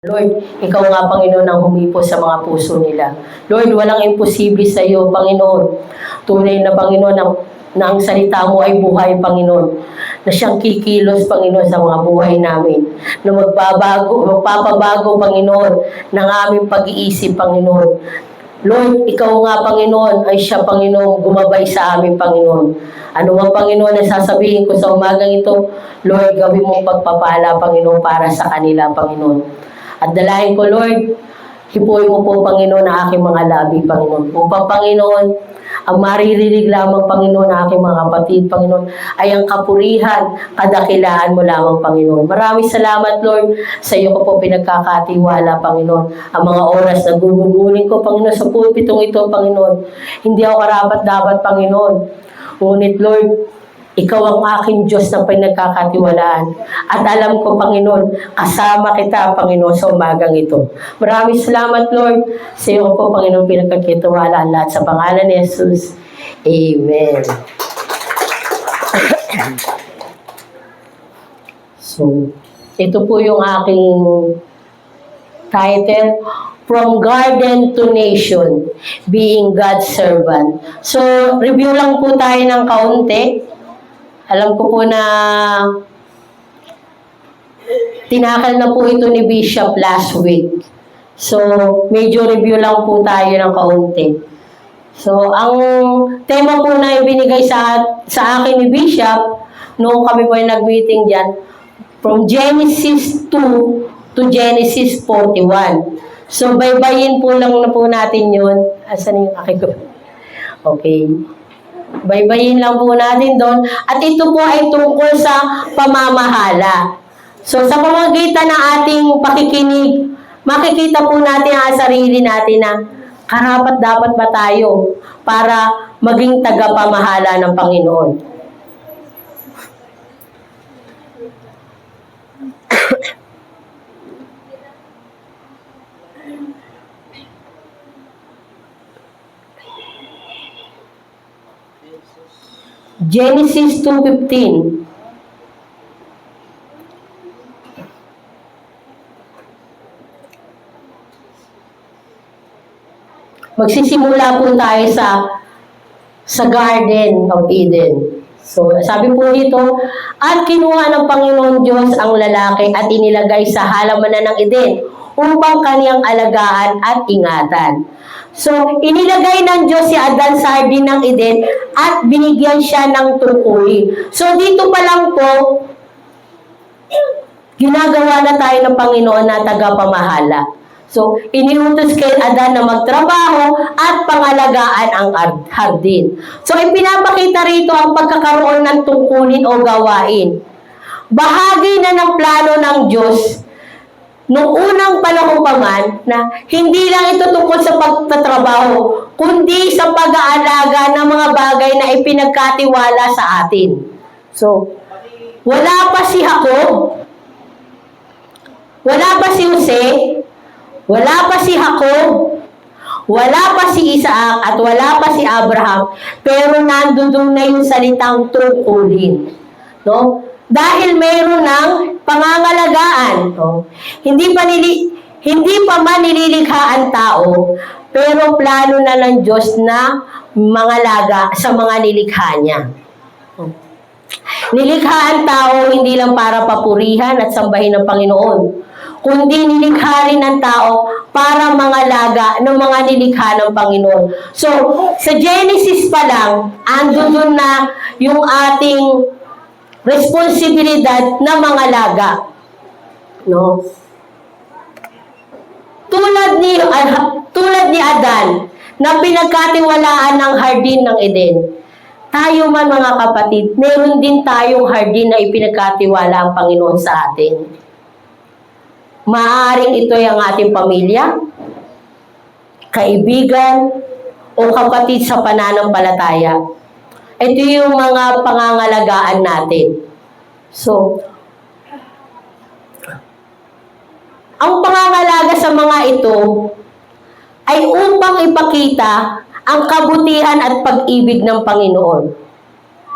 Lord, Ikaw nga, Panginoon, ang humipo sa mga puso nila. Lord, walang imposible sa iyo, Panginoon. Tunay na, Panginoon, na ang salita mo ay buhay, Panginoon. Na siyang kikilos, Panginoon, sa mga buhay namin. Na magpapabago, Panginoon, ng aming pag-iisip, Panginoon. Lord, Ikaw nga, Panginoon, ay siya, Panginoon, gumabay sa amin, Panginoon. Ano man, Panginoon, na sasabihin ko sa umagang ito, Lord, gawin mong pagpapala, Panginoon, para sa kanila, Panginoon. At dalahin ko, Lord, hipuin mo po, Panginoon, ang aking mga labi, Panginoon. Upang, Panginoon, ang maririnig lamang, Panginoon, ng aking mga kapatid, Panginoon, ay ang kapurihan, kadakilaan mo lamang, Panginoon. Maraming salamat, Lord, sa iyo ko po pinagkakatiwala, Panginoon. Ang mga oras na gugugunin ko, Panginoon, sa pulpitong ito, Panginoon. Hindi ako karapat-dapat, Panginoon. Ngunit, Lord, Ikaw ang aking Diyos na pinagkakatiwalaan. At alam ko, Panginoon, kasama kita, Panginoon, sa umagang ito. Maraming salamat, Lord. Sa iyo po, Panginoon, pinagkakatiwalaan lahat sa pangalan ni Jesus. Amen. So, ito po yung aking title, From Garden to Nation, Being God's Servant. So, review lang po tayo ng kaunti. Alam ko po na tinakal na po ito ni Bishop last week. So, medyo review lang po tayo ng kaunti. So, ang tema po na ibinigay sa akin ni Bishop, noong kami po ay nag-meeting dyan, from Genesis 2 to Genesis 41. So, baybayin po lang na po natin yun. Asan yung aking ko? Okay. Baybayin lang po natin doon. At ito po ay tungkol sa pamamahala. So, sa pamamagitan ng ating pakikinig, makikita po natin ang sarili natin na karapat-dapat ba tayo para maging tagapamahala ng Panginoon. Genesis 2:15. Magsisimula po tayo sa Garden of Eden. So, sabi po dito, at kinuha ng Panginoon Diyos ang lalaki at inilagay sa halamanan ng Eden upang kaniyang alagaan at ingatan. So, inilagay ng Diyos si Adan sa hardin ng Eden at binigyan siya ng tungkulin. So, dito pa lang po, ginagawa na tayo ng Panginoon na tagapamahala. So, iniutos kay Adan na magtrabaho at pangalagaan ang hardin. So, ipinapakita rito ang pagkakaroon ng tungkulin o gawain. Bahagi na ng plano ng Diyos noong unang panahon pa man na hindi lang ito tungkol sa pagtatrabaho, kundi sa pag-aalaga ng mga bagay na ipinagkatiwala sa atin. So, wala pa si Jacob, wala pa si Jose, wala pa si Jacob, wala pa si Isaac, at wala pa si Abraham, pero nandoon na yung salitang tungkulin. No? Dahil mayroon ng pangangalagaan. No? Hindi pa man nililikha ang tao, pero plano na ng Diyos na mangalaga sa mga nilikha niya. Nilikha ang tao hindi lang para papurihan at sambahin ng Panginoon, kundi nilikha rin ang tao para mangalaga ng mga nilikha ng Panginoon. So, sa Genesis pa lang, andun na yung ating responsibilidad na mangalaga. No? Tulad ni Adan na pinagkatiwalaan ng hardin ng Eden. Tayo man, mga kapatid, meron din tayong hardin na ipinagkatiwala ang Panginoon sa atin. Maaaring ito ay ang ating pamilya, kaibigan, o kapatid sa pananampalataya. Ito yung mga pangangalagaan natin. So, ang pangangalaga sa mga ito ay upang ipakita ang kabutihan at pag-ibig ng Panginoon.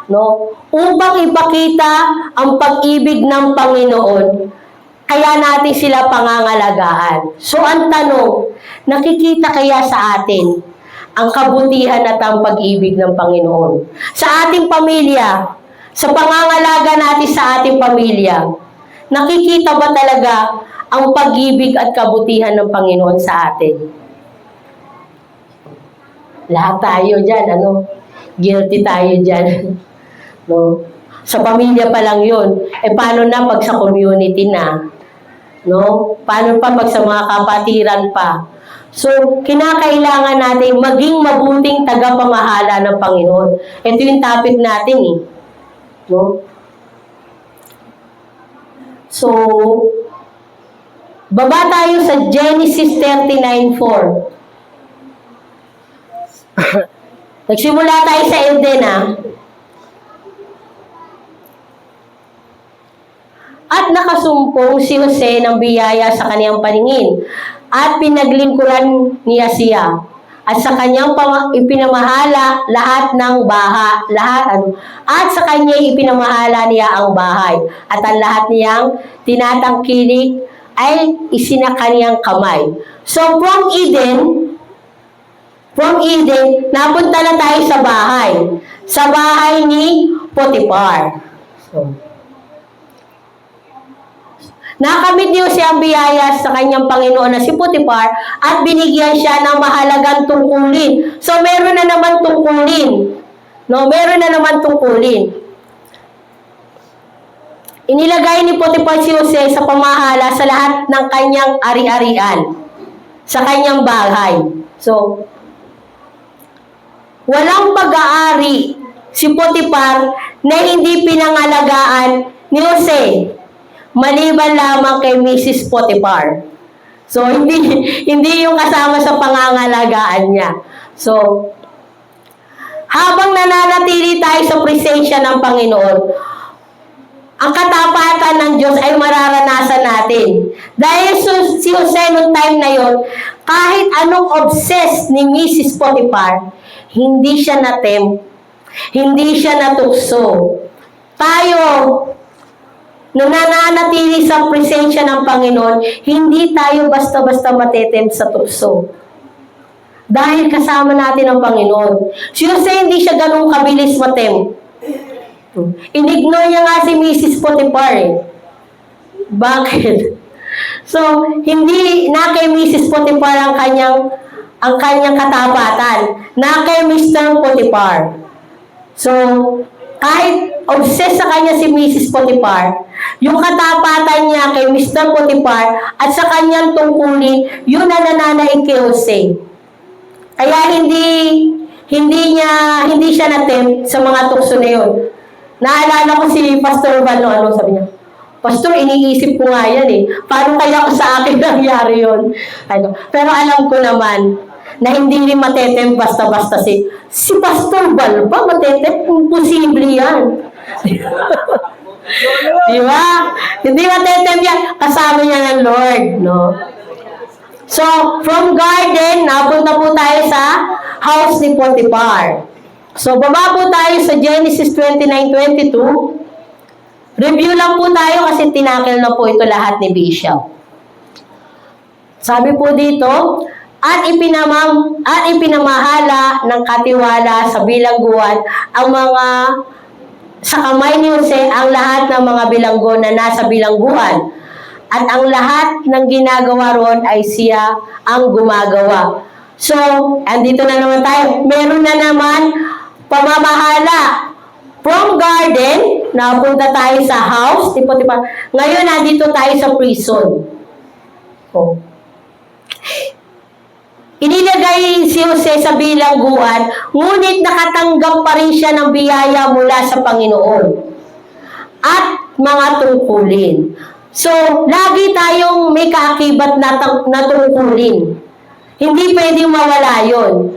No? Upang ipakita ang pag-ibig ng Panginoon kaya natin sila pangangalagaan. So ang tanong, nakikita kaya sa atin ang kabutihan at ang pag-ibig ng Panginoon? Sa ating pamilya, sa pangangalaga natin sa ating pamilya, nakikita ba talaga ang pag-ibig at kabutihan ng Panginoon sa atin? Lahat tayo dyan, guilty tayo dyan. No? Sa pamilya pa lang yun. Paano na pag sa community na? No? Paano pa pag sa mga kapatiran pa? So, kinakailangan natin maging mabuting tagapamahala ng Panginoon. Ito yung topic natin eh. No? So, baba tayo sa Genesis 39:4. Nagsimula tayo sa Eden At nakasumpong si Jose ng biyaya sa kaniyang paningin at pinaglingkuran niya siya. At sa kanyang ipinamahala lahat ng at sa kanya ipinamahala niya ang bahay. At ang lahat niyang tinatangkilik ay isinakaniyang kamay. So from Eden, napunta na tayo sa bahay. Sa bahay ni Potiphar. So, nakamit niyo siyang biyaya sa kanyang Panginoon na si Potiphar at binigyan siya ng mahalagang tungkulin. So, meron na naman tungkulin. No, meron na naman tungkulin. Inilagay ni Potiphar si Jose sa pamahala sa lahat ng kanyang ari-arian. Sa kanyang bahay. So, walang pag-aari si Potiphar na hindi pinangalagaan ni Jose. Maliban lamang kay Mrs. Potiphar. So, hindi yung kasama sa pangangalagaan niya. So, habang nananatili tayo sa presensya ng Panginoon, ang katapatan ng Diyos ay mararanasan natin. Dahil si Jose noong time na yon, kahit anong obsessed ni Mrs. Potiphar, hindi siya natempt, hindi siya natukso. Tayo, nung nananatili sa presensya ng Panginoon, hindi tayo basta-basta matetempt sa tukso. Dahil kasama natin ang Panginoon. Si Jose hindi siya ganun kabilis matempt. Inignore niya nga si Mrs. Potiphar. Bakit? So, hindi na kay Mrs. Potiphar ang kanyang katapatan. Na kay Mr. Potiphar. So, kahit obsessed sa kanya si Mrs. Potiphar, yung katapatan niya kay Mr. Potiphar at sa kanyang tungkulin, yun na nananaig kay Jose. Kaya hindi siya natempt sa mga tukso na yun. Naalala ko si Pastor Van, sabi niya, Pastor, iniisip ko nga yan Paano kaya sa akin nangyari yun? Pero alam ko naman, na hindi rin matetempt basta-basta si Pastor Val pa, matetempt, imposible yan. Di ba? Hindi matetempt yan, kasama niya ng Lord, no? So, from garden, napunta po tayo sa house ni Potiphar. So, baba po tayo sa Genesis 29:22. Review lang po tayo kasi tinakil na po ito lahat ni Bishop. Sabi po dito, at ipinamahala ng katiwala sa bilangguan ang mga sa kamay ni Jose ang lahat ng mga bilanggo na nasa bilangguan. At ang lahat ng ginagawa roon ay siya ang gumagawa. So, andito na naman tayo. Meron na naman pamamahala. From garden, napunta tayo sa house. Ngayon, nandito tayo sa prison. Oh. Inilagay si Jose sa bilangguan, ngunit nakatanggap pa rin siya ng biyaya mula sa Panginoon at mga tungkulin. So, lagi tayong may kaakibat na tungkulin. Hindi pwedeng mawala yun.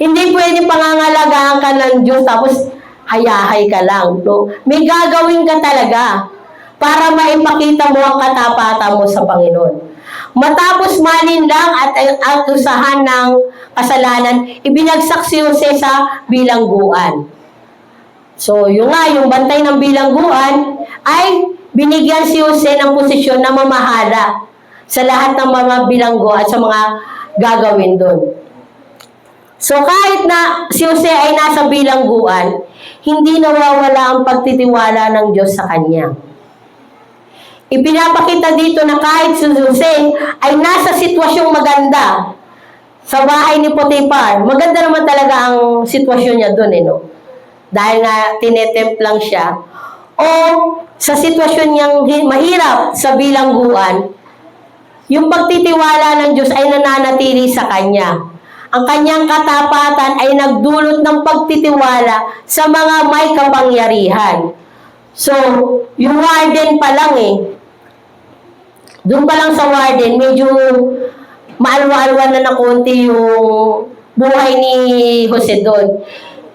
Hindi pwedeng pangangalagaan ka ng Diyos tapos hayahay ka lang. No? May gagawin ka talaga para maipakita mo ang katapatan mo sa Panginoon. Matapos malinlang at usahan ng kasalanan, ibinagsak si Jose sa bilangguan. So, yung bantay ng bilangguan ay binigyan si Jose ng posisyon na mamahala sa lahat ng mga bilanggo at sa mga gagawin doon. So kahit na si Jose ay nasa bilangguan, hindi nawawala ang pagtitiwala ng Diyos sa kanya. Ipinapakita dito na kahit si Jose ay nasa sitwasyong maganda sa bahay ni Potiphar, maganda naman talaga ang sitwasyon niya doon, no? Dahil nga tinetempt lang siya, o sa sitwasyon niyang mahirap sa bilangguan, yung pagtitiwala ng Diyos ay nananatili sa kanya. Ang kanyang katapatan ay nagdulot ng pagtitiwala sa mga may kapangyarihan. So, yung warden pa lang doon pa lang sa warden, medyo maalwa-alwa na ng konti yung buhay ni Jose doon.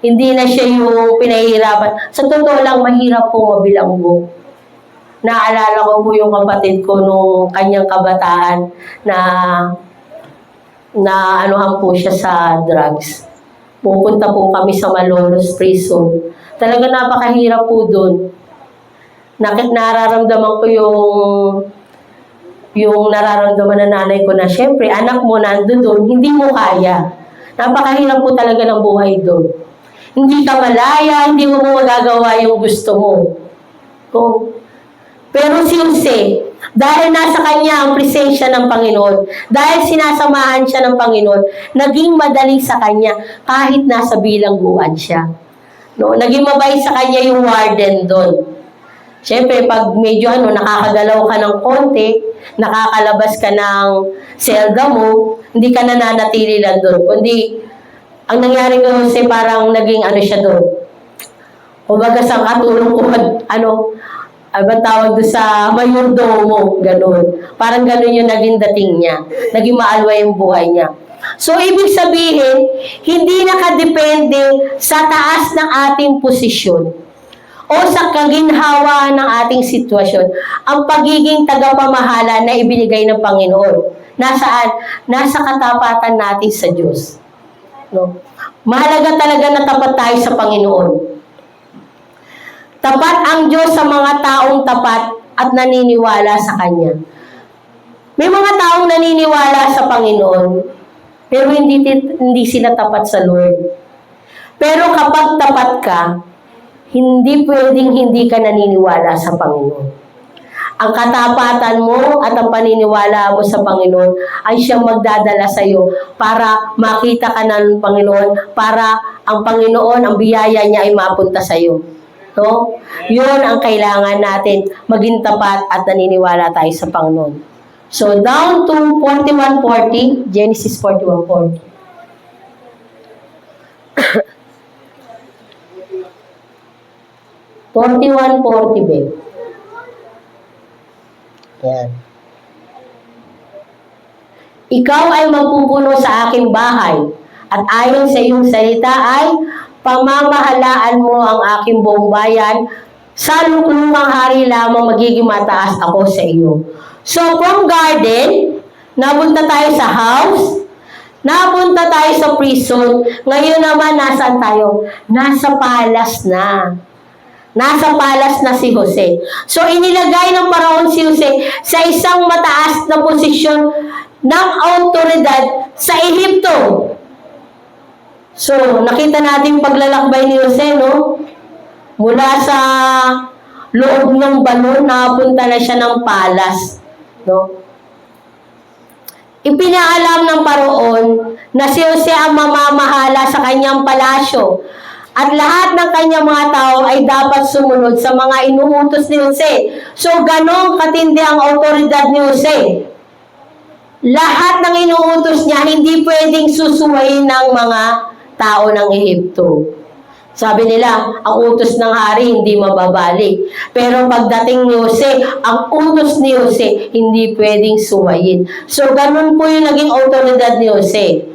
Hindi na siya yung pinahihirapan. Sa totoo lang, mahirap po mabilanggo. Naalala ko po yung kapatid ko nung kanyang kabataan na anuhan po siya sa drugs. Pupunta po kami sa Malolos Prison. Talaga napakahirap po doon. Nararamdaman ko yung nararamdaman ng nanay ko na syempre, anak mo nandun doon, hindi mo kaya. Napakahirap po talaga ng buhay doon. Hindi ka malaya, hindi mo magagawa yung gusto mo. Pero si Jose, dahil nasa kanya ang presensya ng Panginoon, dahil sinasamahan siya ng Panginoon, naging madali sa kanya kahit nasa bilangguan siya. No? Naging mabait sa kanya yung warden doon. Siyempre, pag medyo nakakagalaw ka ng konti, nakakalabas ka ng selda mo, hindi ka nananatili lang doon. Kundi, ang nangyari ko Jose, parang naging siya doon. Kumbaga sa katulong ko, ba tawag doon sa mayordomo, gano'n. Parang gano'n yung naging dating niya. Naging maalwa yung buhay niya. So, ibig sabihin, hindi nakadepende sa taas ng ating posisyon o sa kaginhawa ng ating sitwasyon ang pagiging tagapamahala na ibinigay ng Panginoon. Nasaan? Nasa katapatan natin sa Diyos. No? Mahalaga talaga na tapat tayo sa Panginoon. Tapat ang Diyos sa mga taong tapat at naniniwala sa Kanya. May mga taong naniniwala sa Panginoon, pero hindi sila tapat sa Lord. Pero kapag tapat ka, hindi pwedeng hindi ka naniniwala sa Panginoon. Ang katapatan mo at ang paniniwala mo sa Panginoon ay siyang magdadala sa iyo para makita ka ng Panginoon, para ang Panginoon, ang biyaya niya ay mapunta sa iyo. No? Yun ang kailangan natin, maging tapat at naniniwala tayo sa Panginoon. So, down to 41:40, Genesis 41:40. babe. Yan. Ikaw ay magpupuno sa aking bahay, at ayon sa iyong salita ay pamamahalaan mo ang aking buong bayan. Sa luklukang hari lamang magiging mataas ako sa iyo. So, from garden, napunta tayo sa house, napunta tayo sa prison, ngayon naman nasaan tayo? Nasa palace na. Nasa palace na si Jose. So, inilagay ng Paraon si Jose sa isang mataas na posisyon ng autoridad sa Ehipto. So, nakita natin paglalakbay ni Jose, no? Mula sa loob ng balon, napunta na siya ng palace, no? Ipinaalam ng Paraon na si Jose ang mamamahala sa kanyang palasyo at lahat ng kanyang mga tao ay dapat sumunod sa mga inuutos ni Jose. So, ganong katindi ang autoridad ni Jose. Lahat ng inuutos niya, hindi pwedeng susuwayin ng mga tao ng Ehipto. Sabi nila, ang utos ng hari hindi mababalik. Pero pagdating ni Jose, ang utos ni Jose hindi pwedeng suwayin. So, ganun po yung naging autoridad ni Jose.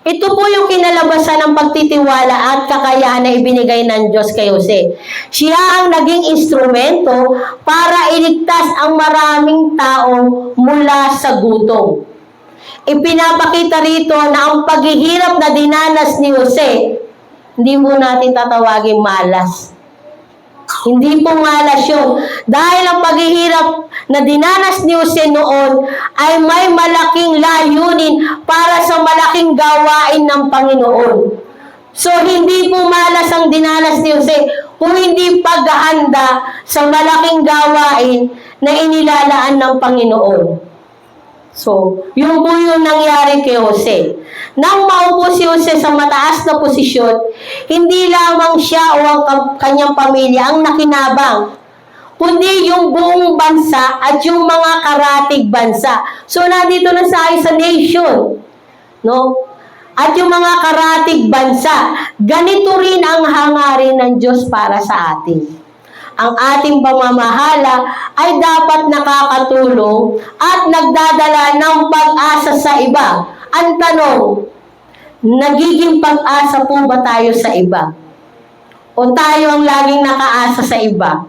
Ito po yung kinalabasan ng pagtitiwala at kakayahan na ibinigay ng Diyos kay Jose. Siya ang naging instrumento para iligtas ang maraming tao mula sa gutom. Ipinapakita rito na ang paghihirap na dinanas ni Jose, hindi mo natin tatawagin malas. Hindi po malas yun. Dahil ang paghihirap na dinanas ni Jose noon ay may malaking layunin para sa malaking gawain ng Panginoon. So, hindi po malas ang dinanas ni Jose kung hindi paghahanda sa malaking gawain na inilalaan ng Panginoon. So, yun po yung nangyari kay Jose. Nang maupo si Jose sa mataas na posisyon, hindi lamang siya o ang kanyang pamilya ang nakinabang, kundi yung buong bansa at yung mga karatig bansa. So, nandito na sa nation, no? At yung mga karatig bansa, ganito rin ang hangarin ng Diyos para sa atin. Ang ating pamamahala ay dapat nakakatulong at nagdadala ng pag-asa sa iba. Ang tanong, nagiging pag-asa po ba tayo sa iba? O tayo ang laging nakaasa sa iba?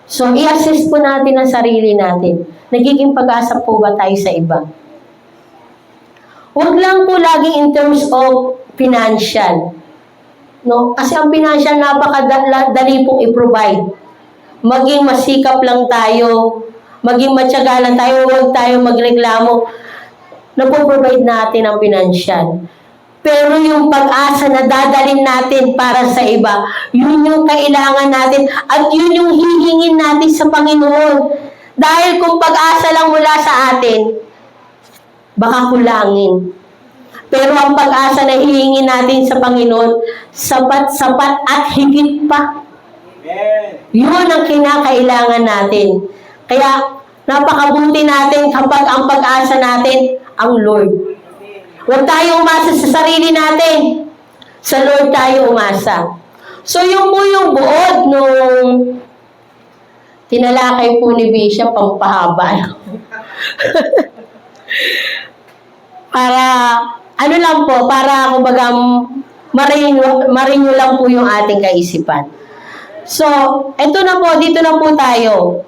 So, i-assess po natin ang sarili natin. Nagiging pag-asa po ba tayo sa iba? Huwag lang po laging in terms of financial. No? Kasi ang financial napakadali pong i-provide. Maging masikap lang tayo, maging matyaga lang tayo, huwag tayo magreklamo. Napoprovide natin ang financial. Pero yung pag-asa na dadalhin natin para sa iba, yun yung kailangan natin at yun yung hihingin natin sa Panginoon. Dahil kung pag-asa lang mula sa atin, baka kulangin. Pero ang pag-asa na hihingin natin sa Panginoon, sapat-sapat at higit pa. Yun ang kinakailangan natin. Kaya, napakabuti natin kapag ang pag-asa natin, ang Lord. Huwag tayong umasa sa sarili natin. Sa Lord tayo umasa. So, yun po yung buod nung tinalakay po ni Bishop pampahaba. Para, ano lang po, para kumbaga marinyo lang po yung ating kaisipan. So, eto na po, dito na po tayo.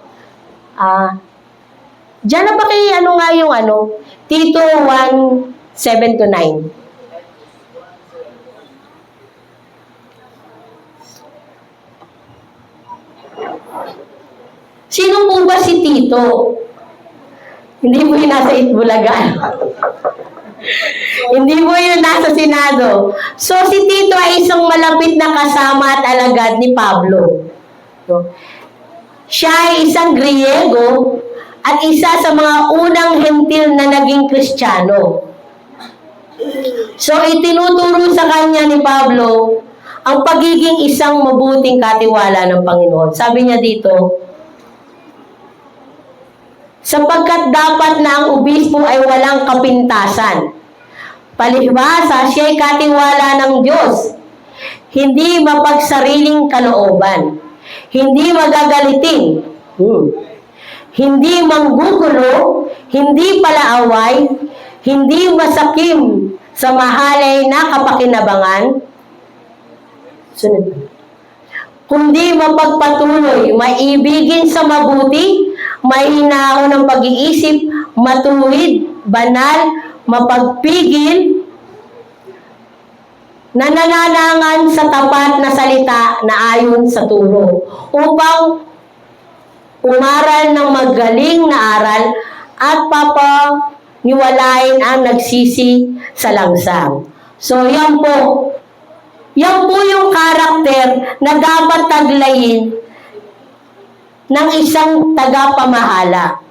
Diyan na ba kayo, ano nga yung Tito 1:7-9. Sino po ba si Tito? Hindi po yung nasa Itbulaga. Hindi mo yun nasa Senado. So, si Tito ay isang malapit na kasama at alagad ni Pablo. Siya ay isang Griego at isa sa mga unang hentil na naging Kristiyano. So, itinuturo sa kanya ni Pablo ang pagiging isang mabuting katiwala ng Panginoon. Sabi niya dito, sapagkat dapat na ang obispo ay walang kapintasan. Palibhasa, siya ay katiwala ng Diyos. Hindi mapagsariling kalooban. Hindi magagalitin. Hindi manggugulo. Hindi palaaway. Hindi masakim sa mahalay na kapakinabangan. Sunod. Kundi mapagpatuloy, maibigin sa mabuti, may hinahon ng pag-iisip, matuwid, banal, mapagpigil, nanananangan sa tapat na salita na ayon sa turo, upang umaral ng magaling na aral at papaniwalain ang nagsisi sa langsang. So, yan po. Yan po yung karakter na dapat taglayin ng isang tagapamahala.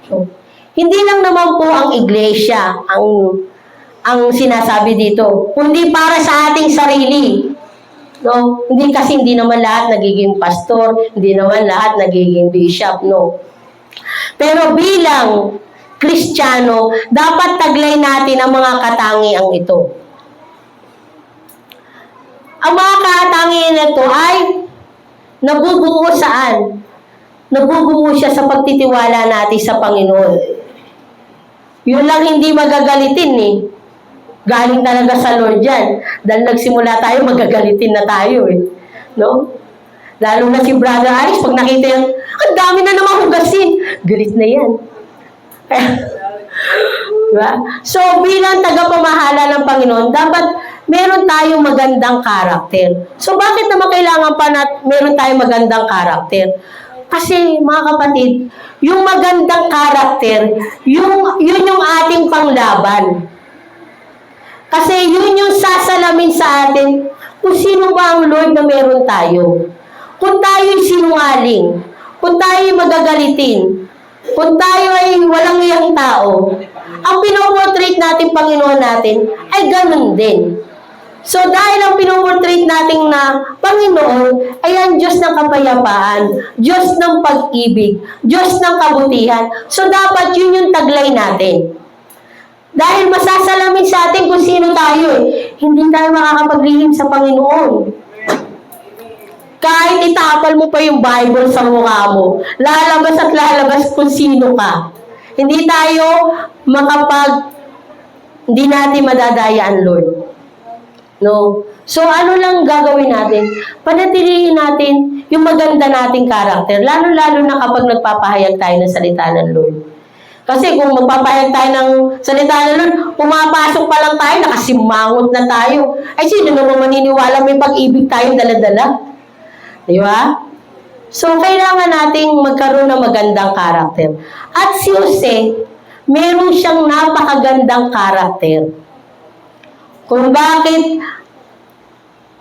So, hindi lang naman po ang iglesia ang sinasabi dito, kundi para sa ating sarili. No? Hindi naman lahat nagiging pastor, hindi naman lahat nagiging bishop, no. Pero bilang Kristiyano, dapat taglay natin ang mga katangiang ito. Ang mga katangian nito ay nabubuo saan? Nabubuo siya sa pagtitiwala natin sa Panginoon. Yun lang hindi magagalitin eh. Galing talaga sa Lord yan. Dahil nagsimula tayo, magagalitin na tayo eh. No? Lalo na si Brother Ice, pag nakita yan, ang dami na naman hugasin. Galit na yan. Diba? So, bilang tagapamahala ng Panginoon, dapat meron tayong magandang karakter. So, bakit naman kailangan pa na meron tayong magandang karakter? Kasi, mga kapatid, yung magandang karakter, yun yung ating panglaban. Kasi yun yung sasalamin sa atin kung sino ba ang Lord na meron tayo. Kung tayo'y sinungaling, kung tayo'y magagalitin, kung tayo ay walang iyang tao, ang pinoportrait natin, Panginoon natin, ay ganun din. So, dahil ang pinoportrait natin na Panginoon ay ang Diyos ng kapayapaan, Diyos ng pag-ibig, Diyos ng kabutihan. So, dapat yun yung taglay natin. Dahil masasalamin sa atin kung sino tayo eh. Hindi tayo makakapaglihim sa Panginoon. Kahit itapal mo pa yung Bible sa mukha mo, lalabas at lalabas kung sino ka. Hindi tayo hindi natin madadaya ang Lord. No? So, ano lang gagawin natin? Panatilihin natin yung maganda nating karakter, lalo-lalo na kapag nagpapahayag tayo ng salita ng Lord. Kasi kung magpapahayag tayo ng salita ng Lord, pumapasok pa lang tayo, nakasimangot na tayo. Ay, sino naman maniniwala may pag-ibig tayong dala-dala? Di ba? So, kailangan nating magkaroon ng magandang karakter. At si Jose, meron siyang napakagandang karakter. Kung bakit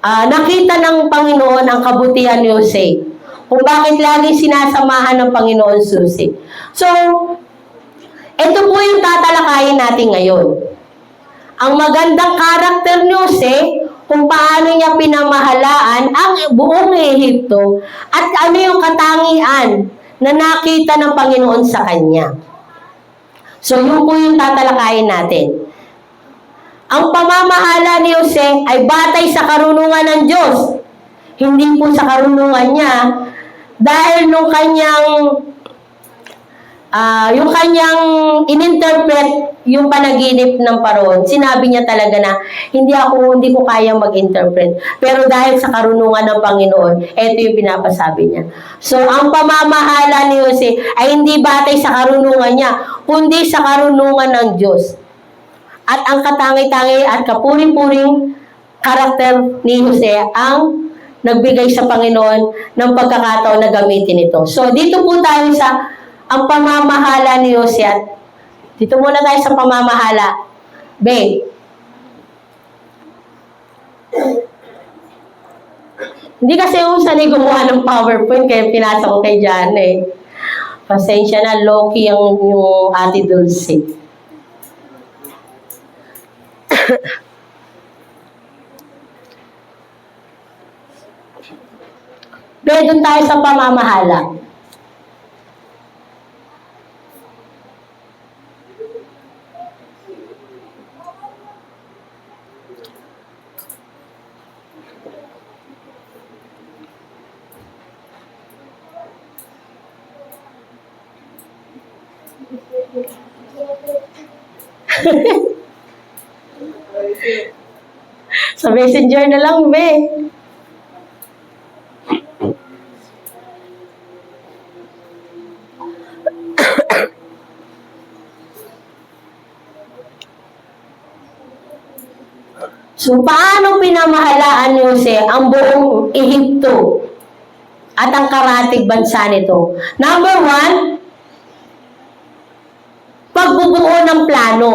nakita ng Panginoon ang kabutihan ni Jose. Kung bakit laging sinasamahan ng Panginoon si Jose. So, ito po yung tatalakayin natin ngayon. Ang magandang karakter ni Jose, kung paano niya pinamahalaan ang buong Ehipto at ano yung katangian na nakita ng Panginoon sa kanya. So, yun po yung tatalakayin natin. Ang pamamahala ni Jose ay batay sa karunungan ng Diyos. Hindi po sa karunungan niya dahil nung yung kanyang ininterpret yung panaginip ng Paraon, sinabi niya talaga na hindi ko kayang mag-interpret. Pero dahil sa karunungan ng Panginoon, ito yung pinapasabi niya. So, ang pamamahala ni Jose ay hindi batay sa karunungan niya, kundi sa karunungan ng Diyos. At ang katangi-tangi at kapuri-puring karakter ni Jose ang nagbigay sa Panginoon ng pagkakataon na gamitin ito. So, dito po tayo sa ang pamamahala ni Jose. At dito muna tayo sa pamamahala. Babe. Hindi kasi yung sanay gumawa ng PowerPoint kaya pinasa ko kay Jana eh. Pasensya na, low-key yung Ate Dulce. Babe, doon tayo sa pamamahala. Sa Messenger na lang, be. So, paano pinamahalaan ni Jose ang buong Ehipto at ang karatig bansa nito? Number 1, pagbubuo ng plano.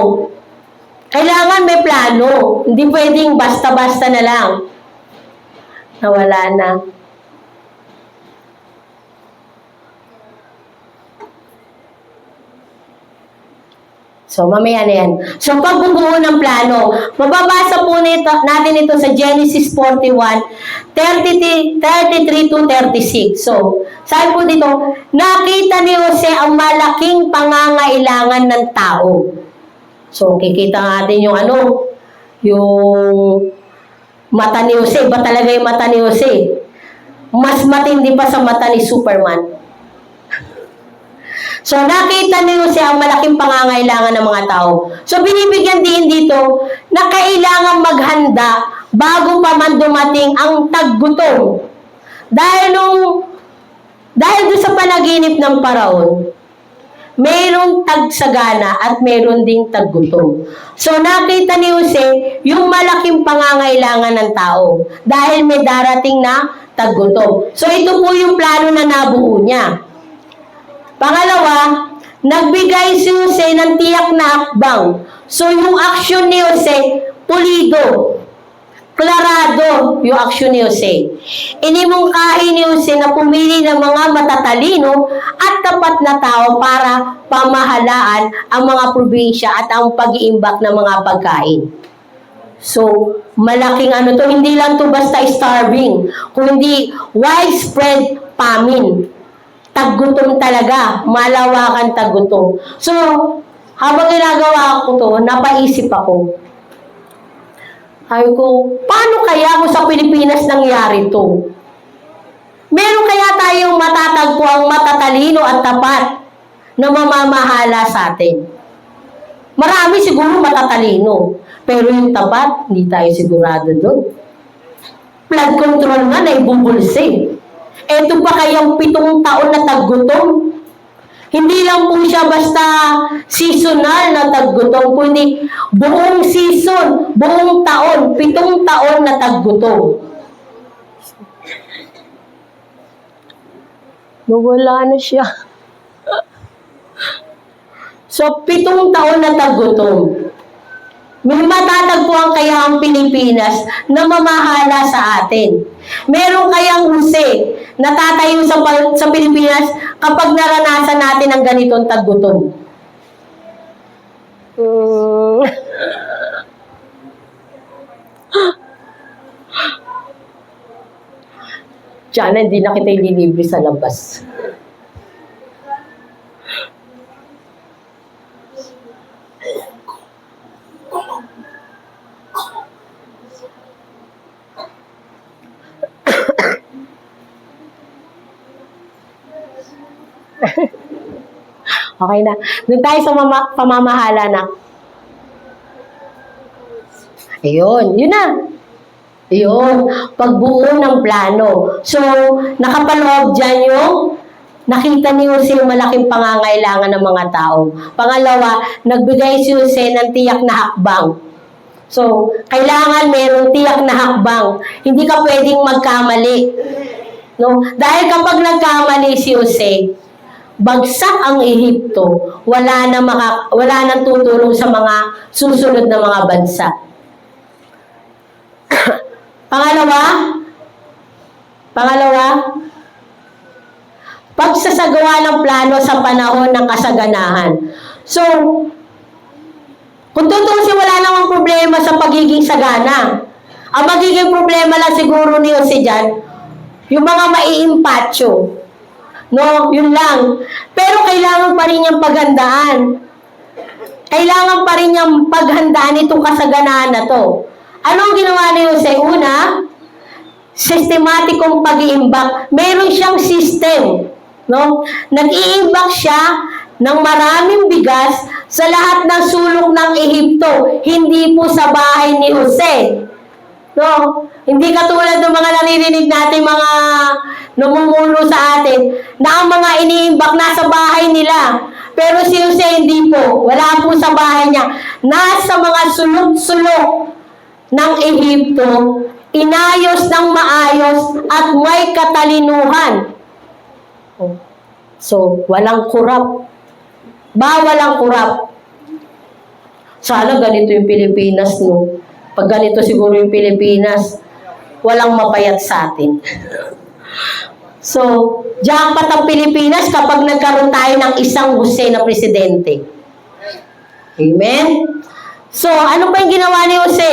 Kailangan may plano. Hindi pwedeng basta-basta na lang. Nawala na. So, mamaya na yan. So, pagbubuo ng plano. Mababasa po natin ito sa Genesis 41, 33 to 36. So, sabi po dito, nakita ni Jose ang malaking pangangailangan ng tao. So, kikita natin yung yung mata ni Jose. Iba talaga yung mata ni Jose. Mas matindi pa sa mata ni Superman. So, nakita ni Jose ang malaking pangangailangan ng mga tao. So, binibigyan din dito na kailangan maghanda bago pa man dumating ang taggutom. Dahil doon sa panaginip ng Paraon, mayroong tagsagana at mayroon ding taggutom. So nakita ni Jose yung malaking pangangailangan ng tao dahil may darating na taggutom. So ito po yung plano na nabuo niya. Pangalawa, nagbigay si Jose ng tiyak na hakbang. So yung aksyon ni Jose, pulido. Klarado yung aksyon ni Jose. Inimungkahi ni Jose na pumili ng mga matatalino at tapat na tao para pamahalaan ang mga probinsya at ang pag-iimbak ng mga pagkain. So, malaking ano to, hindi lang to basta starving, kundi widespread famine. Taggutom talaga, malawakan taggutom. So, habang ginagawa ko to, napaisip ako. Sabi ko, paano kaya kung sa Pilipinas nangyari to? Meron kaya tayong matatagpo ang matatalino at tapat na mamamahala sa atin? Marami siguro matatalino, pero yung tapat, hindi tayo sigurado doon. Flood control nga, naibubulse. Eto pa kayang 7 taon na taggutom? Hindi lang po siya basta seasonal na taggutom, kundi buong season, buong taon, 7 taon na taggutom. Nawala na siya. So, 7 taon na taggutom. May matatagpuan kaya ang Pilipinas na mamahala sa atin. Meron kayang Jose na tatayo sa Pilipinas kapag naranasan natin ang ganitong taggutom. Diyan, hindi na kita ililibre sa labas. Okay na. Doon tayo sa pamamahala na. Ayun, yun na. Ayun, pagbuo ng plano. So, nakapaloob dyan yung nakita ni Jose yung malaking pangangailangan ng mga tao. Pangalawa, nagbigay si Jose ng tiyak na hakbang. So, kailangan merong tiyak na hakbang. Hindi ka pwedeng magkamali. No? Dahil kapag nagkamali si Jose, bagsak ang Ehipto, wala nang tutulong sa mga susunod na mga bansa. Pangalawa, pagsasagawa ng plano sa panahon ng kasaganahan. So, kung tutusin, wala namang problema sa pagiging sagana. Ang magiging problema lang siguro ni Jose dyan, yung mga maiimpatyo. No, yun lang. Pero kailangan pa rin niyang paghandaan. Kailangan pa rin niyang paghandaan itong kasaganahan na to. Anong ginawa ni Jose? Una, sistematikong pag-iimbak. Meron siyang system. No? Nag-iimbak siya ng maraming bigas sa lahat ng sulok ng Ehipto. Hindi po sa bahay ni Jose. No? Hindi katulad ng mga naririnig natin, mga namumuno sa atin, na ang mga iniimbak nasa bahay nila. Pero si Jose hindi po. Wala po sa bahay niya. Nasa mga sulok-sulok ng Ehipto, inayos ng maayos at may katalinuhan. So, walang kurap. Bawal ang kurap. Sana ganito yung Pilipinas, no? Pag ganito siguro yung Pilipinas, walang mapayat sa atin. So, jackpot ang Pilipinas kapag nagkaroon tayo ng isang Jose na presidente. Amen? So, ano pa yung ginawa ni Jose?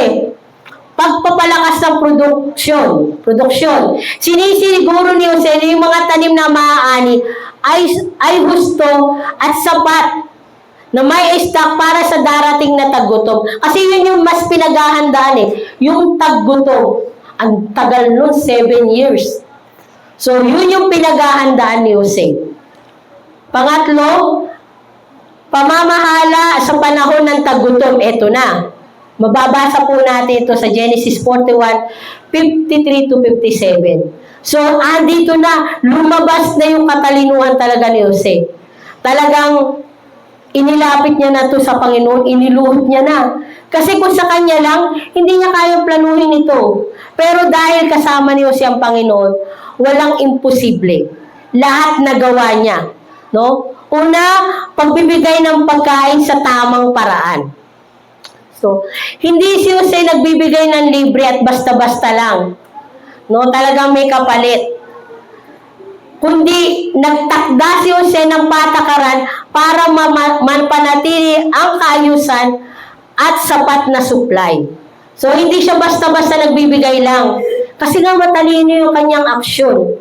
Pagpapalakas ng produksyon. Sinisiguro ni Jose na yung mga tanim na maaani ay husto at sapat na may stock para sa darating na taggutom. Kasi yun yung mas pinaghahandaan eh. Yung taggutom. Ang tagal nun, 7 years. So, yun yung pinaghahandaan ni Jose. Pangatlo, pamamahala sa panahon ng taggutom. Eto na. Mababasa po natin ito sa Genesis 41, 53 to 57. So, andito na, lumabas na yung katalinuhan talaga ni Jose. Talagang inilapit niya na to sa Panginoon, iniluhod niya na. Kasi kung sa kanya lang, hindi niya kayang planuhin ito. Pero dahil kasama ni Jose ang Panginoon, walang imposible. Lahat nagawa niya. No? Una, pagbibigay ng pagkain sa tamang paraan. So, hindi si Jose nagbibigay ng libre at basta-basta lang. No, talagang may kapalit. Kundi nagtakda si Jose ng patakaran para mapanatili ang kaayusan at sapat na supply. So, hindi siya basta-basta nagbibigay lang. Kasi nga matalino yung kanyang aksyon.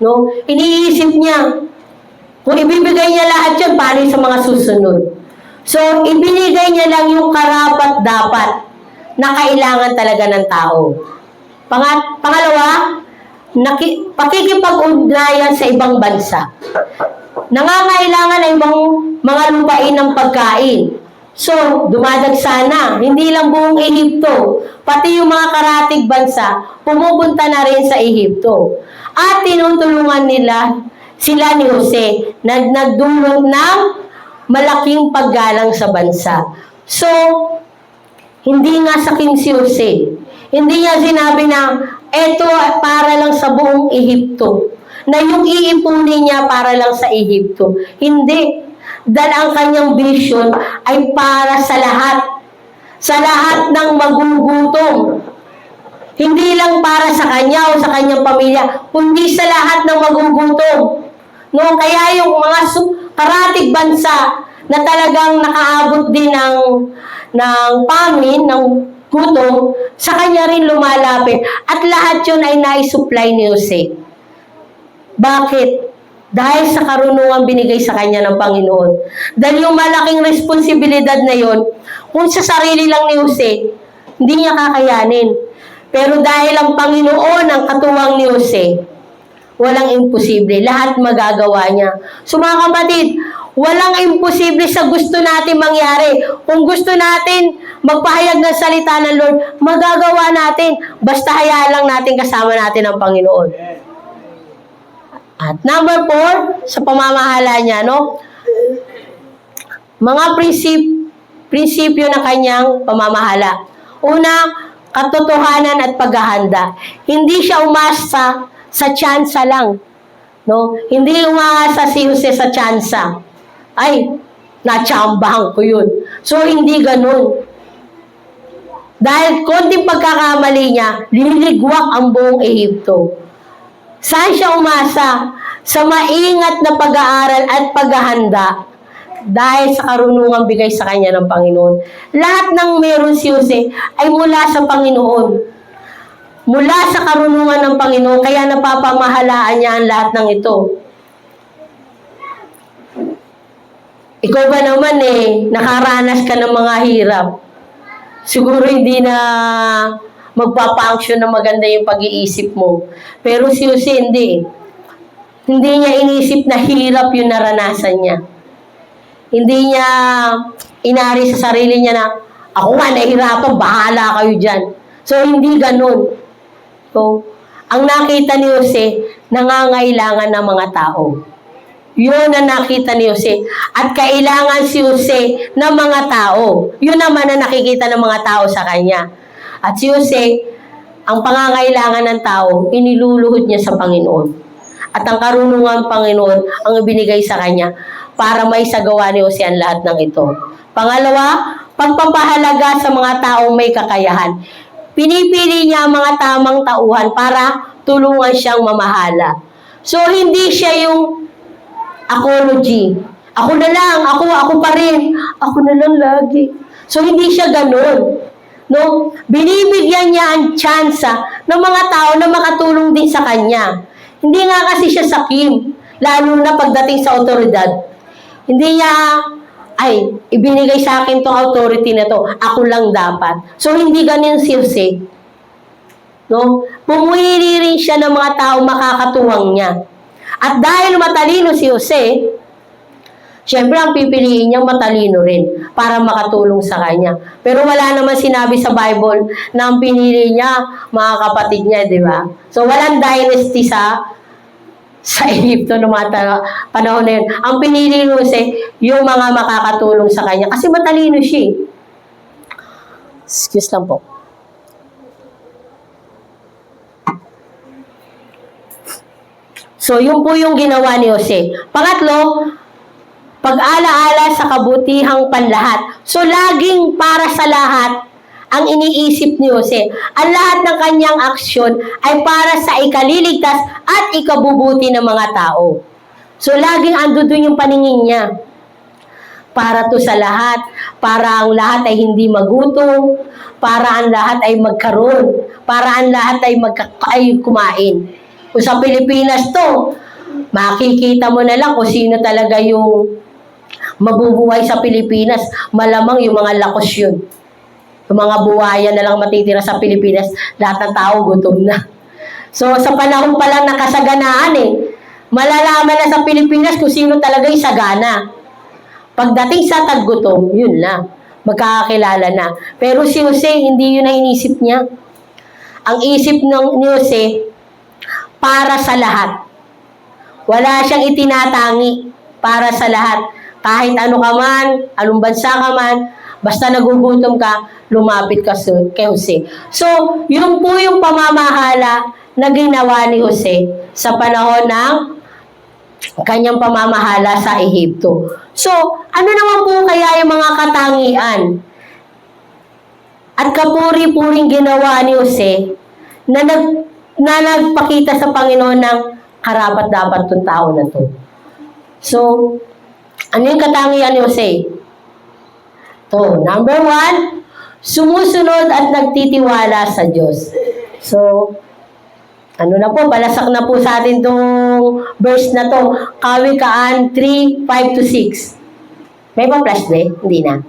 No? Iniisip niya, kung ibibigay niya lahat yun, paano sa mga susunod? So, ibinigay niya lang yung karapat-dapat na kailangan talaga ng tao. Pangalawa, pakikipag-ugnayan sa ibang bansa. Nangangailangan ng ibang mga lupain ng pagkain. So, dumadagsa na. Hindi lang buong Ehipto. Pati yung mga karatig bansa, pumupunta na rin sa Ehipto. At tinutulungan nila sila ni Jose na nagdulot ng malaking paggalang sa bansa. So, hindi nga saking si Jose. Hindi niya sinabi na eto para lang sa buong Ehipto. Na yung iipunin niya para lang sa Ehipto. Hindi. Dahil ang kanyang vision ay para sa lahat. Sa lahat ng magugutom. Hindi lang para sa kanya o sa kanyang pamilya, kundi sa lahat ng magugutom. No, kaya yung mga karatig bansa na talagang nakaabot din ng famine, ng gutom, sa kanya rin lumalapit. At lahat yun ay naisupply ni Jose. Bakit? Dahil sa karunungan binigay sa kanya ng Panginoon. Dahil yung malaking responsibilidad na yon, kung sa sarili lang ni Jose, hindi niya kakayanin. Pero dahil ang Panginoon ang katuwang ni Jose, walang imposible. Lahat magagawa niya. So mga kapatid, walang imposible sa gusto natin mangyari. Kung gusto natin magpahayag ng salita ng Lord, magagawa natin. Basta hayaan lang natin kasama natin ang Panginoon. At number 4, sa pamamahala niya, no? Mga prinsipyo ng kanyang pamamahala. Una, katotohanan at paghahanda. Hindi siya umasa sa tsansa lang. No? Hindi umasa si Jose sa tsansa. Ay, natsambahan ko yun. So, hindi ganun. Dahil konting pagkakamali niya, liligwak ang buong Ehipto. Saan siya umasa? Sa maingat na pag-aaral at paghahanda dahil sa karunungang bigay sa kanya ng Panginoon. Lahat ng meron si Jose ay mula sa Panginoon. Mula sa karunungan ng Panginoon, kaya napapamahalaan niya ang lahat ng ito. Ikaw ba naman nakaranas ka ng mga hirap? Siguro hindi na magpapanksyon na maganda yung pag-iisip mo. Pero si Jose hindi. Hindi niya inisip na hirap yung naranasan niya. Hindi niya inari sa sarili niya na, ako nga nahihirapan, bahala kayo dyan. So, hindi ganun. So, ang nakita ni Jose, nangangailangan ng mga tao. Yun ang nakita ni Jose. At kailangan si Jose ng mga tao. Yun naman ang nakikita ng mga tao sa kanya. At si Jose, ang pangangailangan ng tao, iniluluhod niya sa Panginoon. At ang karunungan ng Panginoon ang ibinigay sa kanya para may sagawa ni Jose ang lahat ng ito. Pangalawa, pagpapahalaga sa mga taong may kakayahan. Pinipili niya ang mga tamang tauhan para tulungan siyang mamahala. So, hindi siya yung apology. Ako na lang, ako pa rin. Ako na lang lagi. So, hindi siya ganun. No? Binibigyan niya ang tsansa ng mga tao na makatulong din sa kanya. Hindi nga kasi siya sakim, lalo na pagdating sa otoridad. Hindi niya, ibinigay sa akin tong authority na to, ako lang dapat. So, hindi ganun si Jose. No? Pumili rin siya ng mga tao makakatuwang niya. At dahil matalino si Jose, syempre, ang pipiliin niya matalino rin para makatulong sa kanya. Pero wala naman sinabi sa Bible na ang pinili niya, mga kapatid niya, di ba? So, walang dynasty sa sa Egypto noong mga panahon na yun. Ang pinili ni Jose, yung mga makakatulong sa kanya. Kasi matalino siya. Excuse lang po. So, yun po yung ginawa ni Jose. Pangatlo, pag-alaala sa kabutihang panlahat. So, laging para sa lahat ang iniisip ni Jose. Ang lahat ng kanyang aksyon ay para sa ikaliligtas at ikabubuti ng mga tao. So, laging ando dun yung paningin niya. Para to sa lahat. Para ang lahat ay hindi magutom. Para ang lahat ay magkaroon. Para ang lahat ay kumain. Kung sa Pilipinas to, makikita mo na lang kung sino talaga yung mabubuhay sa Pilipinas. Malamang yung mga lakos yun. Yung mga buhaya na lang matitira sa Pilipinas, lahat ng tao gutom na. So, sa panahon pa lang nakasaganaan malalaman na sa Pilipinas kung sino talaga yung sagana. Pagdating sa taggutom, yun na. Magkakakilala na. Pero si Jose, hindi yun na inisip niya. Ang isip ni Jose, para sa lahat. Wala siyang itinatangi para sa lahat. Kahit ano ka man, anong bansa ka man, basta nagugutom ka, lumapit ka kay Jose. So, yun po yung pamamahala na ginawa ni Jose sa panahon ng kanyang pamamahala sa Ehipto. So, ano naman po kaya yung mga katangian at kapuri-puring ginawa ni Jose na nagpakita sa Panginoon ng karapat-dapat tong tao na to. So, ano yung katangian ni Jose? To, number 1, sumusunod at nagtitiwala sa Diyos. So, ano na po, palasak na po sa atin tong verse na to. Kawikaan 3:5-6. May pa flash ba? Hindi na.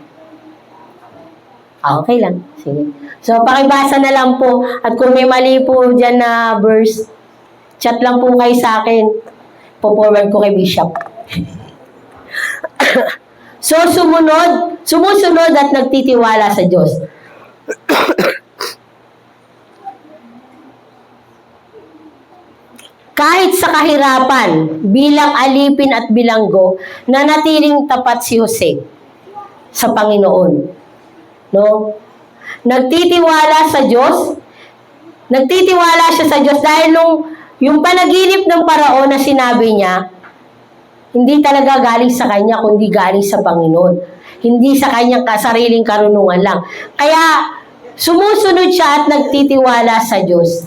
Okay lang. Sige. So, pakibasa na lang po. At kung may mali po dyan na verse, chat lang po kayo sa akin. Po-forward ko kay Bishop. So, sumusunod at nagtitiwala sa Diyos. Kahit sa kahirapan, bilang alipin at bilanggo, nanatiling tapat si Jose sa Panginoon. No? Nagtitiwala sa Diyos. Nagtitiwala siya sa Diyos dahil yung panaginip ng Paraon na sinabi niya, hindi talaga galing sa kanya, kundi galing sa Panginoon. Hindi sa kanyang sariling karunungan lang. Kaya, sumusunod siya at nagtitiwala sa Diyos.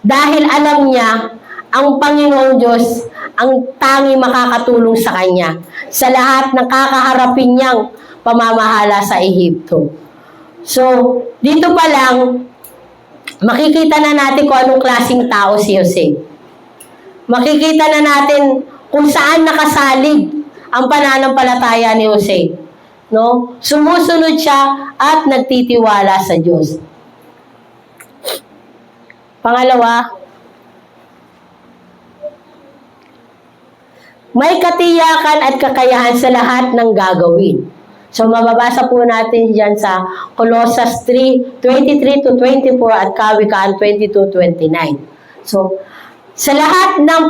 Dahil alam niya, ang Panginoong Diyos, ang tangi makakatulong sa kanya sa lahat ng kakaharapin niyang pamamahala sa Ehipto. So, dito pa lang, makikita na natin kung anong klaseng tao si Jose. Makikita na natin kung saan nakasalig ang pananampalataya ni Jose. No? Sumusunod siya at nagtitiwala sa Diyos. Pangalawa, may katiyakan at kakayahan sa lahat ng gagawin. So, mababasa po natin dyan sa Colossus 3:23-24 at Kawikaan 22:29. So, sa lahat ng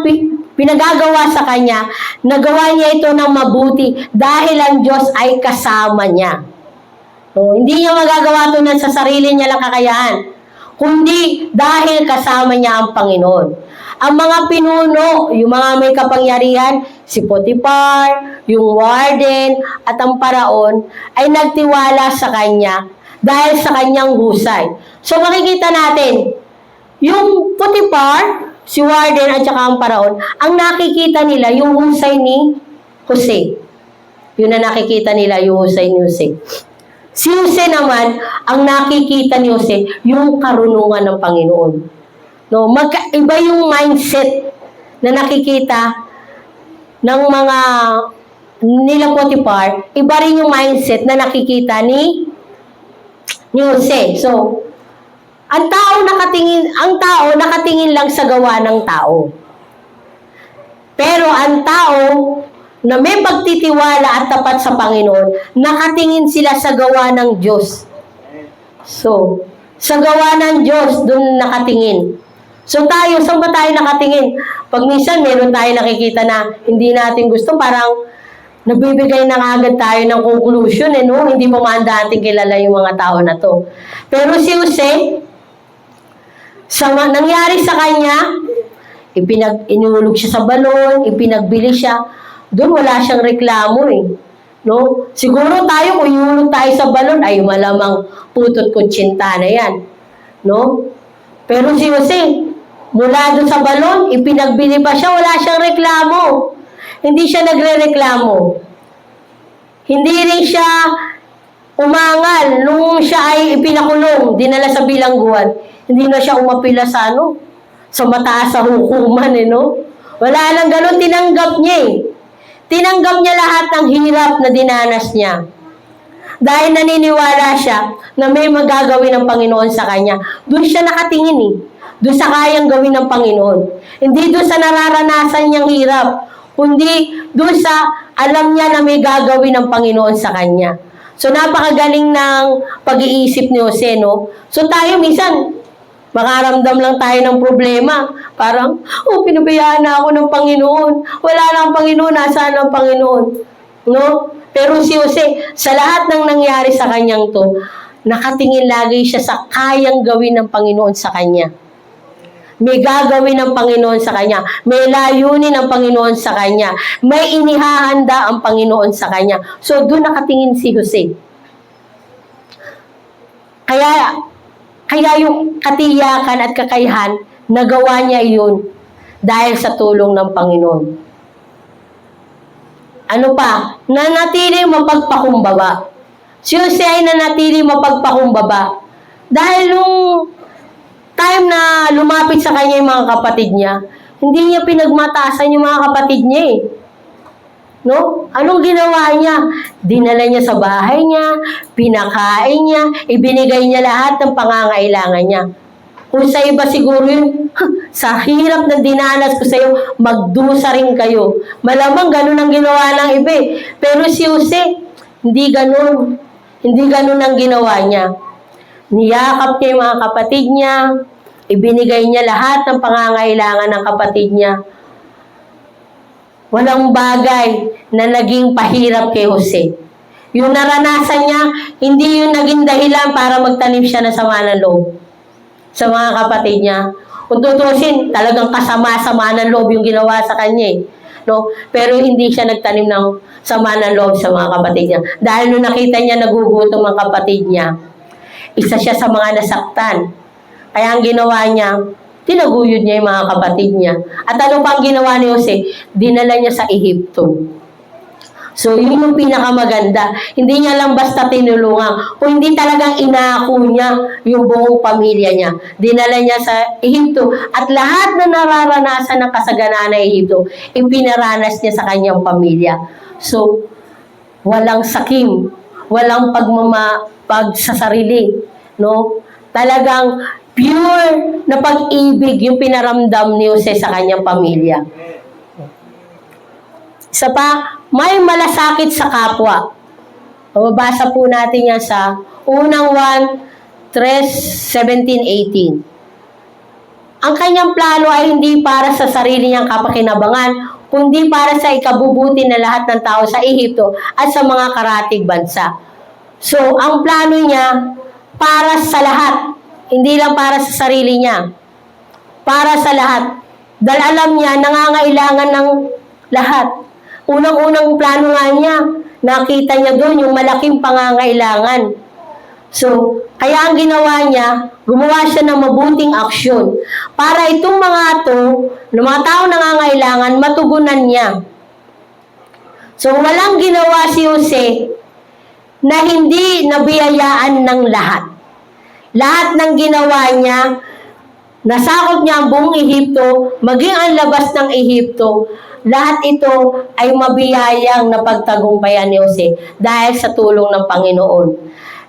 pinagagawa sa kanya, nagawa niya ito ng mabuti dahil ang Diyos ay kasama niya. So, hindi niya magagawa ito sa sarili niya lang kakayahan, kundi dahil kasama niya ang Panginoon. Ang mga pinuno, yung mga may kapangyarihan, si Potiphar, yung warden, at ang paraon, ay nagtiwala sa kanya dahil sa kanyang husay. So makikita natin, yung Potiphar, si warden at saka ang paraon, ang nakikita nila yung husay ni Jose. Yun na nakikita nila yung husay ni Jose. Si Jose naman, ang nakikita ni Jose, yung karunungan ng Panginoon. No, iba yung mindset na nakikita ng mga nila Potiphar, iba rin yung mindset na nakikita ni Jose. So, ang tao nakatingin lang sa gawa ng tao. Pero ang tao na may pagtitiwala at tapat sa Panginoon, nakatingin sila sa gawa ng Diyos. So, sa gawa ng Diyos, doon nakatingin. So tayo, saan ba tayo nakatingin? Pag minsan meron tayo nakikita na hindi natin gusto, parang nabibigay na agad tayo ng conclusion, no? Hindi pa man dating kilala yung mga tao na to. Pero si Jose, nangyari sa kanya, inulog siya sa balon, ipinagbili siya, doon wala siyang reklamo eh. No? Siguro tayo, kung inulog tayo sa balon, ay malamang putot kutsinta na yan. No? Pero si Jose, mula doon sa balon, ipinagbili pa siya, wala siyang reklamo. Hindi siya nagre-reklamo. Hindi rin siya umangal nung siya ay ipinakulong, dinala sa bilangguan. Hindi na siya umapila sa sa mataas sa hukuman, no? Wala lang ganun, tinanggap niya eh. Tinanggap niya lahat ng hirap na dinanas niya. Dahil naniniwala siya na may magagawin ng Panginoon sa kanya. Doon siya nakatingin eh. Doon sa kayang gawin ng Panginoon. Hindi doon sa nararanasan niyang hirap, kundi doon sa alam niya na may gagawin ng Panginoon sa kanya. So napakagaling ng pag-iisip ni Jose, no? So tayo minsan, makaramdam lang tayo ng problema. Parang, pinabayaan na ako ng Panginoon. Wala na ang Panginoon, nasaan ang Panginoon? No? Pero si Jose, sa lahat ng nangyari sa kanyang to, nakatingin lagi siya sa kayang gawin ng Panginoon sa kanya. May gagawin ng Panginoon sa kanya. May layunin ng Panginoon sa kanya. May inihahanda ang Panginoon sa kanya. So, doon nakatingin si Jose. Kaya yung katiyakan at kakayahan, nagawa niya iyon dahil sa tulong ng Panginoon. Ano pa? Nanatiling mapagpakumbaba. Si Jose ay nanatiling mapagpakumbaba. Dahil nung time na lumapit sa kanya yung mga kapatid niya, hindi niya pinagmatasan yung mga kapatid niya eh. No? Anong ginawa niya? Dinala niya sa bahay niya, pinakain niya, ibinigay niya lahat ng pangangailangan niya. Kung sa iba siguro yun, sa hirap na dinanas ko sa iyo, magdusa rin kayo. Malamang ganun ang ginawa ng iba eh. Pero si Jose, hindi ganun. Hindi ganun ang ginawa niya. Niyakap niya yung mga kapatid niya, ibinigay niya lahat ng pangangailangan ng kapatid niya. Walang bagay na naging pahirap kay Jose. Yung naranasan niya, hindi yung naging dahilan para magtanim siya ng sama ng loob sa mga kapatid niya. Kung tutusin, talagang kasama-sama ng loob yung ginawa sa kanya eh. No? Pero hindi siya nagtanim ng sama ng loob sa mga kapatid niya. Dahil nung nakita niya nagugutom ang kapatid niya, isa siya sa mga nasaktan. Kaya ang ginawa niya, tinaguyod niya yung mga kapatid niya. At ano pa ang ginawa ni Jose? Dinala niya sa Ehipto. So, yun yung pinakamaganda. Hindi niya lang basta tinulungan. Kung hindi talagang inako niya yung buong pamilya niya. Dinala niya sa Ehipto. At lahat na nararanasan ng kasaganaan ng Ehipto, ipinaranas niya sa kanyang pamilya. So, walang sakim. Walang pag sa sarili. No? Talagang pure na pag-ibig yung pinaramdam ni Jose sa kanyang pamilya. Isa pa, may malasakit sa kapwa. Mababasa po natin yan sa unang 1, 3:17-18. Ang kanyang plano ay hindi para sa sarili niyang kapakinabangan, kundi para sa ikabubuti ng lahat ng tao sa Ehipto at sa mga karatig bansa. So, ang plano niya, para sa lahat. Hindi lang para sa sarili niya. Para sa lahat. Dahil alam niya, nangangailangan ng lahat. Unang-unang plano nga niya, nakita niya doon yung malaking pangangailangan. So, kaya ang ginawa niya, gumawa siya ng mabuting aksyon para itong mga mga tao nangangailangan, matugunan niya. So, walang ginawa si Jose na hindi nabiyayaan ng lahat. Lahat ng ginawa niya, nasakop niya ang buong Ehipto, maging ang labas ng Ehipto, lahat ito ay mabiyayang napagtagumpayan ni Jose dahil sa tulong ng Panginoon.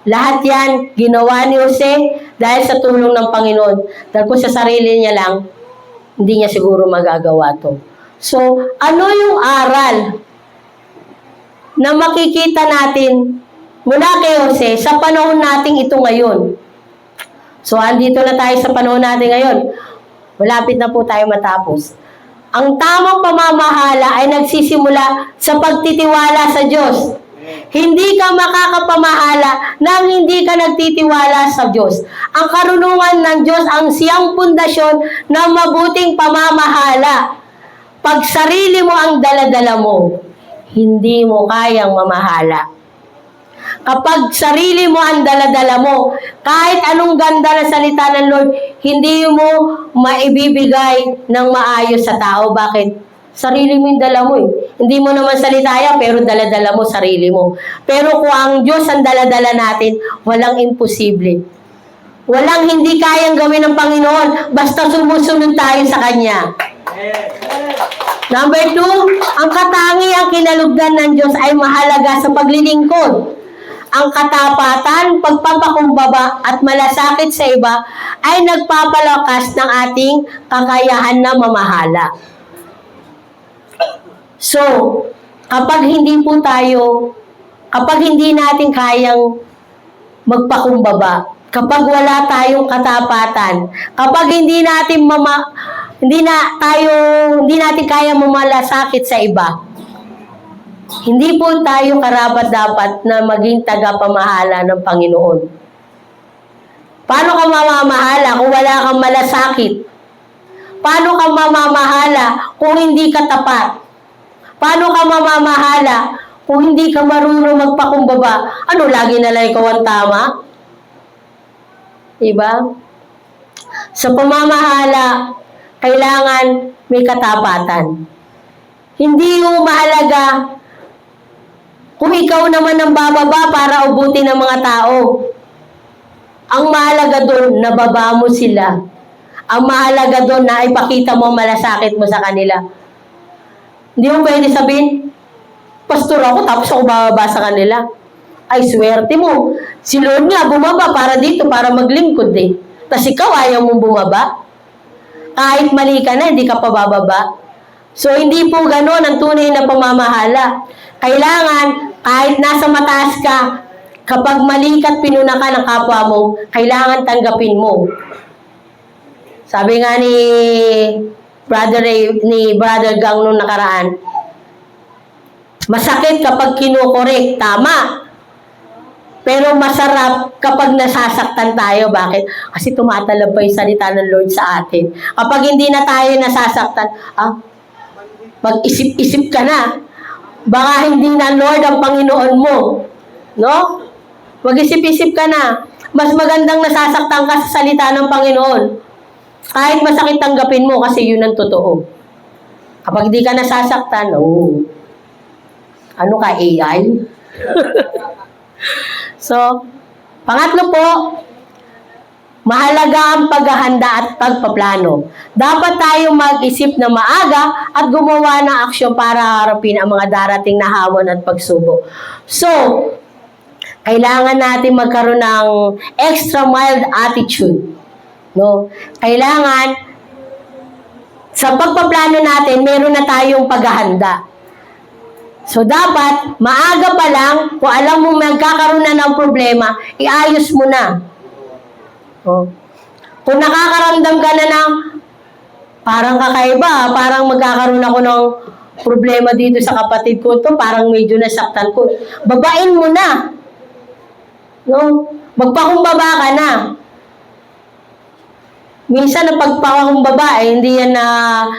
Lahat yan, ginawa ni Jose dahil sa tulong ng Panginoon. Dahil kung sa sarili niya lang, hindi niya siguro magagawa to. So, ano yung aral na makikita natin mula kay Jose sa panahon nating ito ngayon? So, andito na tayo sa panahon natin ngayon. Malapit na po tayo matapos. Ang tamang pamamahala ay nagsisimula sa pagtitiwala sa Diyos. Hindi ka makakapamahala nang hindi ka nagtitiwala sa Diyos. Ang karunungan ng Diyos ang siyang pundasyon ng mabuting pamamahala. Pag sarili mo ang daladala mo, hindi mo kayang mamahala. Kapag sarili mo ang daladala mo, kahit anong ganda na salita ng Lord, hindi mo maibibigay ng maayos sa tao. Bakit? Sarili mo yung dala mo eh. Hindi mo naman salita yan, pero daladala mo sarili mo. Pero kung ang Diyos ang daladala natin, walang imposible. Walang hindi kayang gawin ng Panginoon, basta sumusunod tayo sa Kanya. Number 2, ang katangiang kinalugdan ng Diyos ay mahalaga sa paglilingkod. Ang katapatan, pagpapakumbaba at malasakit sa iba ay nagpapalakas ng ating kakayahan na mamahala. So, kapag hindi natin kayang magpakumbaba, kapag wala tayong katapatan, kapag hindi natin kayang mamalasakit sa iba, hindi po tayo karapat-dapat na maging tagapamahala ng Panginoon. Paano ka mamamahala kung wala kang malasakit? Paano ka mamamahala kung hindi ka tapat? Paano ka mamamahala kung hindi ka marunong magpakumbaba? Ano, lagi na lang ikaw ang tama? Diba? Sa pamamahala, kailangan may katapatan. Hindi mo mahalaga kung ikaw naman ang bababa para ubutin ng mga tao. Ang mahalaga doon, nababa mo sila. Ang mahalaga doon na ipakita mo malasakit mo sa kanila. Hindi mo pwede sabihin, pastor ako tapos ako bababa sa kanila. Ay, swerte mo. Si Lord nga bumaba para dito, para maglingkod eh. Tapos ikaw ayaw mong bumaba. Kahit mali ka na, hindi ka pa bababa. So, hindi po gano'n ang tunay na pamamahala. Kailangan, kahit nasa mataas ka, kapag mali ka at pinuna ka ng kapwa mo, kailangan tanggapin mo. Sabi nga ni Brother Gang nung nakaraan, masakit kapag kinukorek, tama. Pero masarap kapag nasasaktan tayo. Bakit? Kasi tumatalab pa yung salita ng Lord sa atin. Kapag hindi na tayo nasasaktan, mag-isip-isip ka na. Baka hindi na Lord ang Panginoon mo. No? Mag-isip-isip ka na. Mas magandang nasasaktan ka sa salita ng Panginoon. Kahit masakit tanggapin mo kasi yun ang totoo. Kapag di ka nasasaktan, ano ka, AI? So, pangatlo po, mahalaga ang paghahanda at pagpaplano. Dapat tayong mag-isip na maaga at gumawa ng aksyon para harapin ang mga darating na hamon at pagsubok. So, kailangan natin magkaroon ng extra mild attitude. No? Kailangan, sa pagpaplano natin, meron na tayong paghahanda. So, dapat, maaga pa lang, kung alam mo magkakaroon na ng problema, iayos mo na. Oh. Kung nakakaramdam ka na ng parang kakaiba, parang magkakaroon ako ng problema dito sa kapatid ko, to parang medyo nasaktan ko. Babain mo na. No? Magpakumbaba ka na. Minsan, ang pagpakumbaba, hindi yan na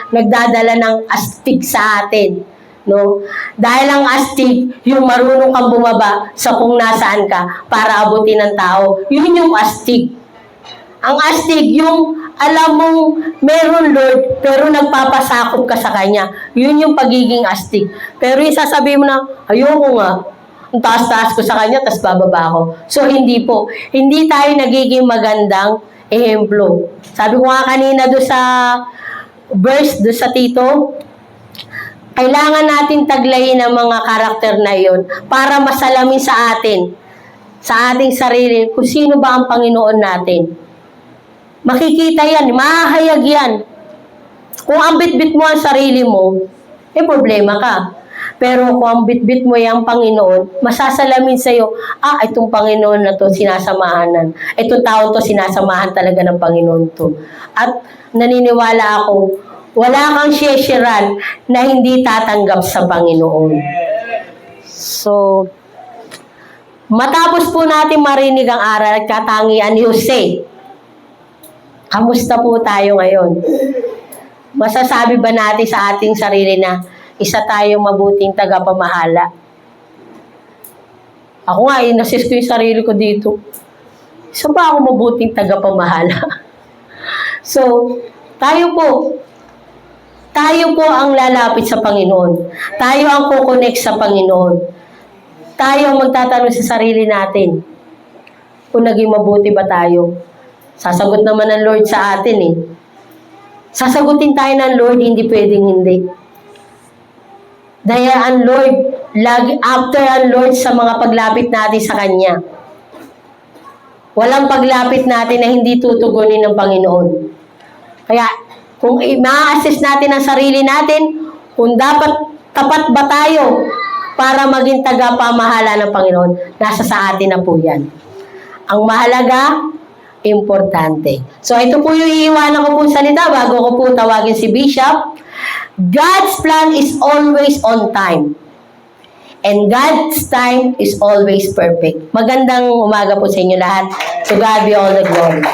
nagdadala ng astig sa atin. No? Dahil ang astig, yung marunong kang bumaba sa kung nasaan ka para abutin ng tao. Yun yung astig. Ang astig, yung alam mong meron Lord, pero nagpapasakop ka sa Kanya. Yun yung pagiging astig. Pero yung sasabihin mo na, ayoko nga, ang taas-taas ko sa Kanya, tas bababa ako. So, hindi po. Hindi tayo nagiging magandang ehemplo. Sabi ko nga kanina doon sa verse, doon sa Tito, kailangan natin taglayin ang mga karakter na iyon para masalamin sa atin, sa ating sarili, kung sino ba ang Panginoon natin. Makikita yan, mahahayag yan. Kung ang bit-bit mo ang sarili mo, problema ka. Pero kung ang bitbit mo yung Panginoon, masasalamin sa'yo, itong Panginoon na to sinasamahanan. Itong tao to sinasamahan talaga ng Panginoon to. At naniniwala ako, wala kang shesheran na hindi tatanggap sa Panginoon. So, matapos po natin marinig ang aral at katangian ni Jose, kamusta po tayo ngayon? Masasabi ba natin sa ating sarili na isa tayong mabuting tagapamahala? Ako nga, inassist ko yung sarili ko dito. Isa ba ako mabuting tagapamahala? So, tayo po ang lalapit sa Panginoon. Tayo ang kukonek sa Panginoon. Tayo ang magtatanong sa sarili natin kung naging mabuti ba tayo. Sasagot naman ng Lord sa atin eh. Sasagutin tayo ng Lord, hindi pwedeng hindi. Dahil ang Lord, after ang Lord sa mga paglapit natin sa Kanya. Walang paglapit natin na hindi tutugunin ng Panginoon. Kaya, kung ma-assess natin ang sarili natin, kung tapat ba tayo para maging tagapamahala ng Panginoon, nasa sa atin na po yan. Ang mahalaga, importante. So, ito po yung iiwanan ko po salita bago ko po tawagin si Bishop. God's plan is always on time. And God's time is always perfect. Magandang umaga po sa inyo lahat. To God be all the glory.